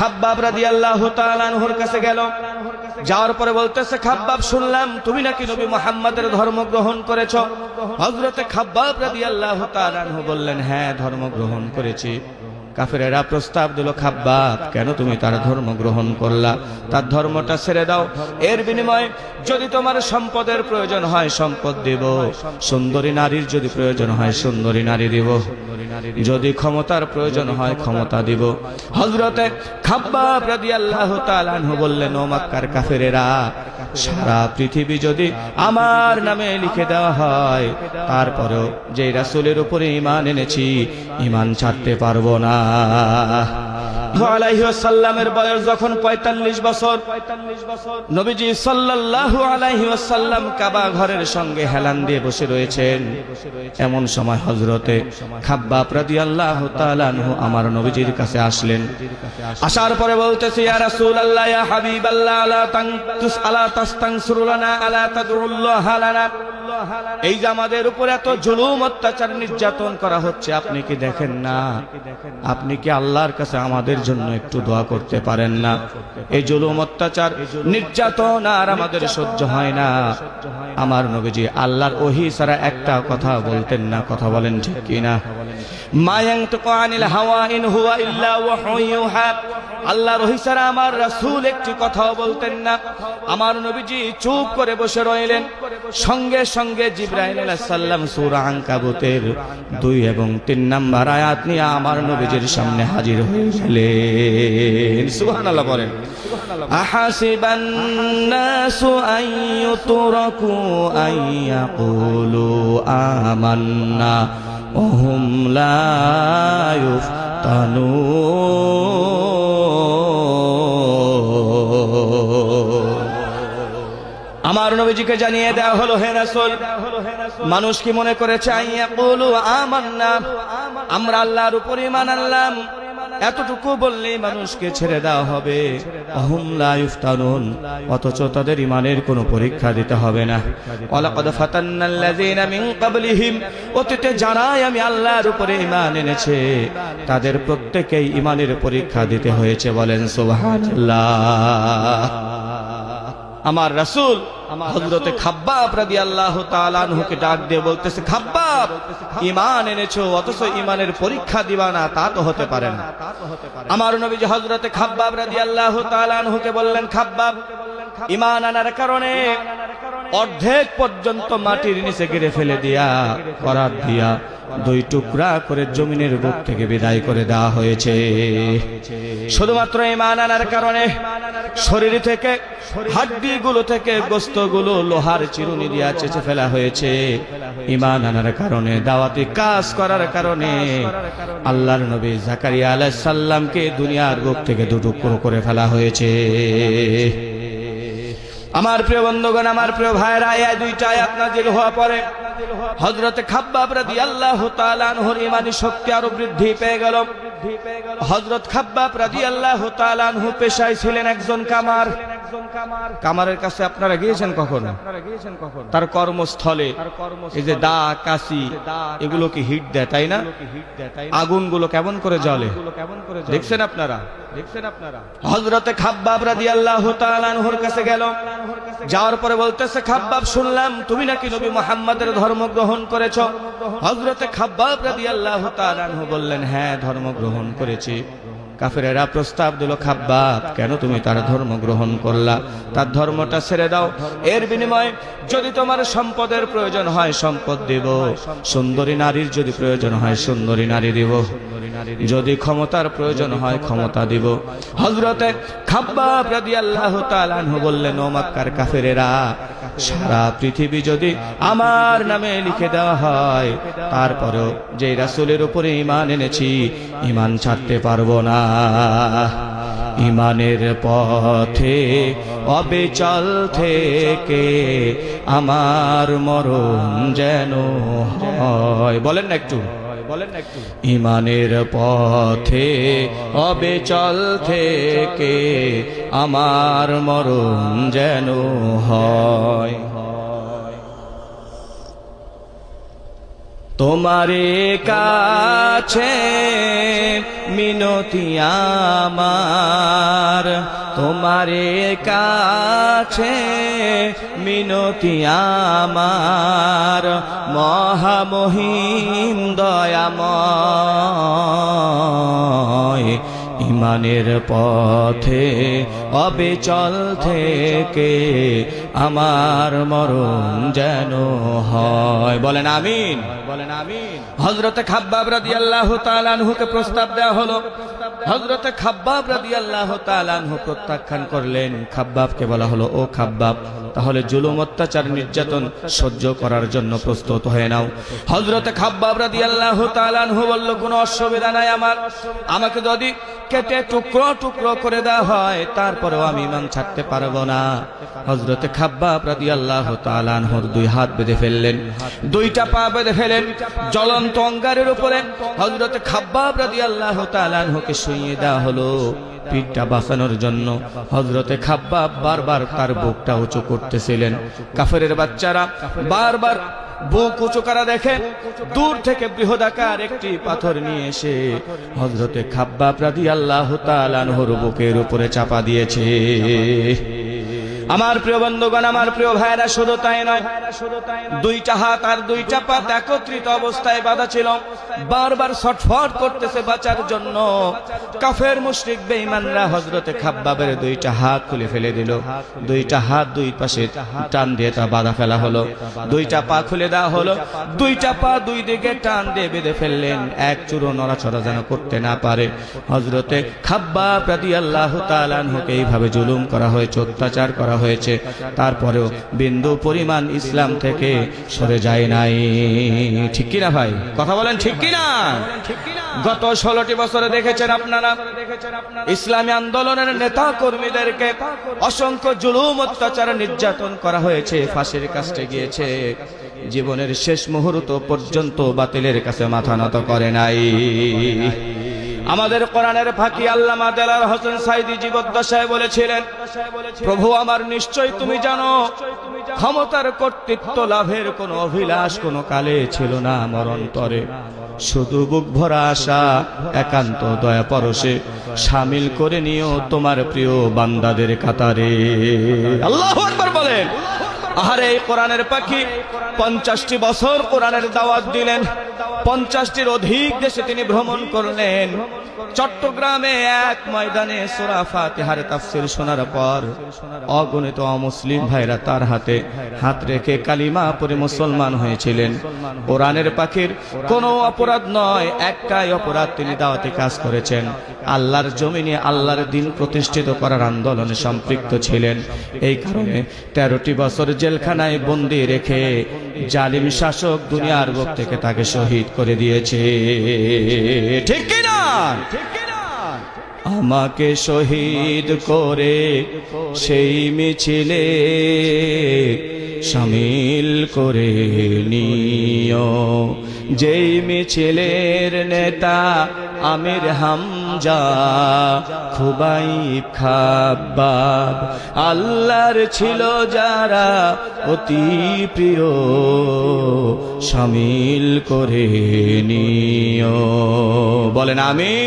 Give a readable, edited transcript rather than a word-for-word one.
খাব্বাব রাদিয়াল্লাহু তাআলা আনহুর কাছে গেল। যাওয়ার পরে বলতেছে, খাব্বাব শুনলাম তুমি নাকি নবী মুহাম্মাদের ধর্ম গ্রহণ করেছো। হযরতে খাব্বাব রাদিয়াল্লাহু তাআলা আনহু বললেন, হ্যাঁ ধর্ম গ্রহণ করেছি। কাফেরেরা প্রস্তাব দিল, খাব্বাব কেন তুমি তার ধর্ম গ্রহণ করলা? তার ধর্মটা ছেড়ে দাও, এর বিনিময়ে যদি তোমার সম্পদের প্রয়োজন হয় সম্পদ দেব, সুন্দরী নারীর যদি প্রয়োজন হয় সুন্দরী নারী দেব, যদি ক্ষমতার প্রয়োজন হয় ক্ষমতা দিব। হযরতে খাব্বাব রাদিয়াল্লাহু তাআলা আনহু বললেন, ও মক্কার কাফেরেরা, সারা পৃথিবী যদি আমার নামে লিখে দেওয়া হয়, তারপরেও যে রাসূলের উপরে ঈমান এনেছি ঈমান ছাড়তে পারবো না। আলাইহি ওয়াসাল্লামের বয়স যখন ৪৫ বছর, নবীজি সাল্লাল্লাহু আলাইহি ওয়াসাল্লাম কাবা ঘরের সঙ্গে হেলান দিয়ে বসে রয়েছেন। এমন সময় হযরতে খাব্বাব রাদিয়াল্লাহু তাআলা আনহু আমার নবীজির কাছে আসলেন। আসার পরে বলতেছে, ইয়া রাসূলুল্লাহ, ইয়া হাবিবাল্লাহ, আলা তাস্তানসিরু লানা, আলা তাদউল্লাহ লানা। এই যে আমাদের উপর এত জুলুম অত্যাচার নির্যাতন করা হচ্ছে, আপনি কি দেখেন না? আপনি কি আল্লাহর কাছে আমাদের জন্য একটু দোয়া করতে পারেন না? এই জুলুম অত্যাচার নির্যাতন আর আমাদের সহ্য হয় না। আমার নবীজি আল্লাহর ওহী ছাড়া একটা কথা বলতেন না। কথা বলেন ঠিক কিনা? মা ইয়ানতিকু আনিল হাওয়া ইন হুয়া ইল্লা ওয়াহয়ুন ইউহা। আল্লাহর ওহী ছাড়া আমার রাসূল একটি কথাও বলতেন না। আমার নবীজি চুপ করে বসে রইলেন। সঙ্গে সঙ্গে জিবরাইল আলাইহিস সালাম সূরা আনকাবুতের ২ এবং ৩ নম্বর আয়াত নিয়ে আমার নবীজির সামনে হাজির হয়ে গেলেন। সুবহানাল্লাহ বলেন। আহাসিবান নাসু আন ইউতরাকু আন ইয়াকুলু আমান্না ওয়া হুম লা ইফতানুন। আমার নবীজিকে জানিয়ে দেওয়া হলো, হে রাসূল, মানুষ কি মনে করেছে আইয়াকুলু আমান্না, আমরা আল্লাহর উপর ঈমান আনলাম, এতটুকু বললেই মানুষকে ছেড়ে দেওয়া হবে? হুম লা ইফতানুন, অথচ তাদের ঈমানের কোনো পরীক্ষা দিতে হবে না। ওয়ালাকাদ ফাতান্নাল্লাযীনা মিন ক্বাবলিহিম, অতীতে যারাই আমি আল্লাহর উপরে ঈমান এনেছে তাদের প্রত্যেককেই ঈমানের পরীক্ষা দিতে হয়েছে। বলেন সুবহানাল্লাহ। আমার রাসূল হযরতে খাব্বাব রাদিয়াল্লাহু তাআলা আনহুকে ডাক দিয়ে বলতেছে, খাব্বাব ঈমান এনেছো অথচ ঈমানের পরীক্ষা দিবা না, তা তো হতে পারে না। আমার নবীজি হযরতে খাব্বাব রাদিয়াল্লাহু তাআলা আনহুকে বললেন, খাব্বাব ঈমান আনার কারণে অর্ধেক পর্যন্ত মাটির নিচে গিরে ফেলে করার দিয়া ২ টুকরা করে জমিনের বুক থেকে বিদায় করে দেওয়া হয়েছে। শুধুমাত্র ঈমান আনার কারণে শরীর থেকে হাড্ডিগুলো থেকে গোশতগুলো লোহার চিরুনি দিয়ে চেঁচে ফেলা হয়েছে। ঈমান আনার কারণে, দাওয়াতি কাজ করার কারণে আল্লাহর নবী জাকারিয়া আলাইহিস সালামকে দুনিয়ার বুক থেকে ২ টুকরো করে ফেলা হয়েছে। আমার প্রিয় বন্ধুগণ, আমার প্রিয় ভাইরা, এই ২টা আয়াত নাযিল হওয়ার পরে হযরতে খাব্বাব রাদিয়াল্লাহু তাআলা আনহুর ঈমানী শক্তি আরো বৃদ্ধি পেয়ে গেল। হযরত খাব্বাব রাদিয়াল্লাহু তাআলা আনহু পেশায় ছিলেন একজন কামার। কামারের কাছে আপনারা গিয়েছেন কখনো? তার কর্মস্থলে এই যে দা, কাশি, এগুলো কি হিট দেয়, তাই না? আগুনগুলো কেমন করে জ্বলে দেখছেন আপনারা? হযরতে খাব্বাব রাদিয়াল্লাহু তাআলা আনহুর কাছে গেল। যাওয়ার পরে বলতেছে, খাব্বাব শুনলাম তুমি নাকি নবী মুহাম্মাদের ধর্ম গ্রহণ করেছো। হযরতে খাব্বাব রাদিয়াল্লাহু তাআলা আনহু বললেন, হ্যাঁ ধর্ম গ্রহণ করেছি। কাফেরেরা প্রস্তাব দিল, খাব্বাব কেন তুমি তার ধর্ম গ্রহণ করলা? তার ধর্মটা ছেড়ে দাও, এর বিনিময়ে যদি তোমার সম্পদের প্রয়োজন হয় সম্পদ দেব, সুন্দরী নারীর যদি প্রয়োজন হয় সুন্দরী নারী দেব, যদি ক্ষমতার প্রয়োজন হয় ক্ষমতা দিব। হযরতে খাব্বাব রাদিয়াল্লাহু তাআলা আনহু বললেন, ও মক্কার কাফেরেরা, সারা পৃথিবী যদি আমার নামে লিখে দেওয়া হয়, তারপরেও যে রাসূলের উপরে ঈমান এনেছি ঈমান ছাড়তে পারবো না। ঈমানের পথে অবিচল থেকে আমার মরণ যেন হয়। বলেন না একটু, ঈমানের পথে অবিচল থেকে আমার মরণ যেন হয়। তোমারে কাছে মিনতি আমার, তোমারে কাছে মিনতি আমার, মহামহিম দয়াময়, ইমানের পথে অবিচল থেকে আমার মরণ যেন হয়। বলেন আমিন, বলেন আমিন। হযরতে খাব্বাব রাদিয়াল্লাহু তাআলা আনহুকে প্রস্তাব দেওয়া হলো। হযরতে খাব্বাব রাদিয়াল্লাহু তাআলা আনহু প্রত্যাখ্যান করলেন। খাব্বাবকে বলা হলো, ও খাব্বাব, তাহলে জুলুম অত্যাচার নির্যাতন সহ্য করার জন্য প্রস্তুত হয়ে নাও। হযরতে খাব্বাব রাদিয়াল্লাহু তাআলা আনহু বলল, কোনো অসুবিধা নাই আমার, আমাকে যদি কেটে টুকরো টুকরো করে দেওয়া হয় তারপরেও আমি ঈমান ছাড়তে পারবো না। হযরতে খাব্বাব রাদিয়াল্লাহু তাআলা আনহুর দুই হাত বেঁধে ফেললেন, দুইটা পা বেঁধে ফেলেন। জ্বলন্ত অঙ্গারের উপরে হযরতে খাব্বাব রাদিয়াল্লাহু তাআলা আনহুকে শুইয়ে দেওয়া হলো পিঠটা বাঁচানোর জন্য। হযরতে খাব্বাব বারবার তার বুকটা উঁচু করতেছিলেন। কাফেরের বাচ্চারা বারবার বুক উঁচু করা দেখে দূর থেকে বৃহদাকার একটি পাথর নিয়ে এসে হযরতে খাব্বাব রাদিয়াল্লাহু তাআলা আনহুর বুকের উপরে চাপা দিয়েছে। আমার প্রিয় বন্ধুগণ, আমার প্রিয় ভাইরা, শুধু তাই নয়, দুইটা হাত আর দুইটা পা একত্রিত অবস্থায় বাঁধা ছিল, বারবার ছটফট করতেছে বাঁচার জন্য। কাফের মুশরিক বেঈমানরা হযরতে খাব্বাবের দুইটা হাত খুলে ফেলে দিল। দুইটা হাত দুই পাশে টান দিয়ে তা বাঁধা ফেলা হলো। দুইটা পা খুলে দেওয়া হলো। দুইটা পা দুই দিকে টান দিয়ে বেঁধে ফেললেন, এক চুরো নড়াচড়া যেন করতে না পারে। হযরতে খাব্বাব রাদিয়াল্লাহু তাআলা আনহুকে এইভাবে জুলুম করা হয়েছে, অত্যাচার করা হয়েছে, তারপরেও বিন্দু পরিমাণ ইসলাম থেকে সরে যায় নাই। ঠিক কিনা ভাই, কথা বলেন ঠিক কিনা? গত 16টি বছরে দেখেছেন আপনারা ইসলামী আন্দোলনের নেতা কর্মীদেরকে অসংখ্য জুলুম অত্যাচার নির্যাতন করা হয়েছে, ফাঁসির কাস্টে গিয়েছে। জীবনের শেষ মুহূর্ত পর্যন্ত বাতিলের কাছে মাথা নত করে নাই। আমাদের কোরআনের ফাঁকি আল্লামা দেলার হোসেন সাইদি জীবদ্দশায় বলেছিলেন, প্রভু আমার, নিশ্চয় তুমি জানো ক্ষমতার কর্তৃত্ব লাভের কোনো অভিলাষ কোনো কালে ছিল না আমার অন্তরে, শুধু বুক ভরা আশা একান্ত দয়া পরশে শামিল করে নিও তোমার প্রিয় বান্দাদের কাতারে। আল্লাহু আকবার বলেন। আহারে, এই কোরআনের পাখি 50টি বছর কোরআনের দাওয়াত দিলেন, 50টির অধিক দেশে তিনি ভ্রমণ করলেন। চট্টগ্রামে এক ময়দানে সূরা ফাতিহার তাফসীর শোনার পর অগণিত অমুসলিম ভাইরা তার হাতে হাত রেখে কালিমা পড়ে মুসলমান হয়েছিলেন। কোরআনের পাখির কোনো অপরাধ নয়, একটাই অপরাধ, তিনি দাওয়াতি কাজ করেছেন, আল্লাহর জমিনে আল্লাহর দ্বীন প্রতিষ্ঠিত করার আন্দোলনে সম্পৃক্ত ছিলেন। এই কারণে 13টি বছর জেলখানায় বন্দী রেখে জালিম শাসক দুনিয়ার বুক থেকে তাকে শহীদ করে দিয়েছে। ঠিক কিনা? আমাকে শহীদ করে সেই মিছিলে শামিল করে নিও, যেই মিছিলের নেতা আমির হামজা, খুবাইব খাব্বাব, আল্লাহর ছিল যারা অতি প্রিয়, শামিল করে নিও। বলেন আমিন।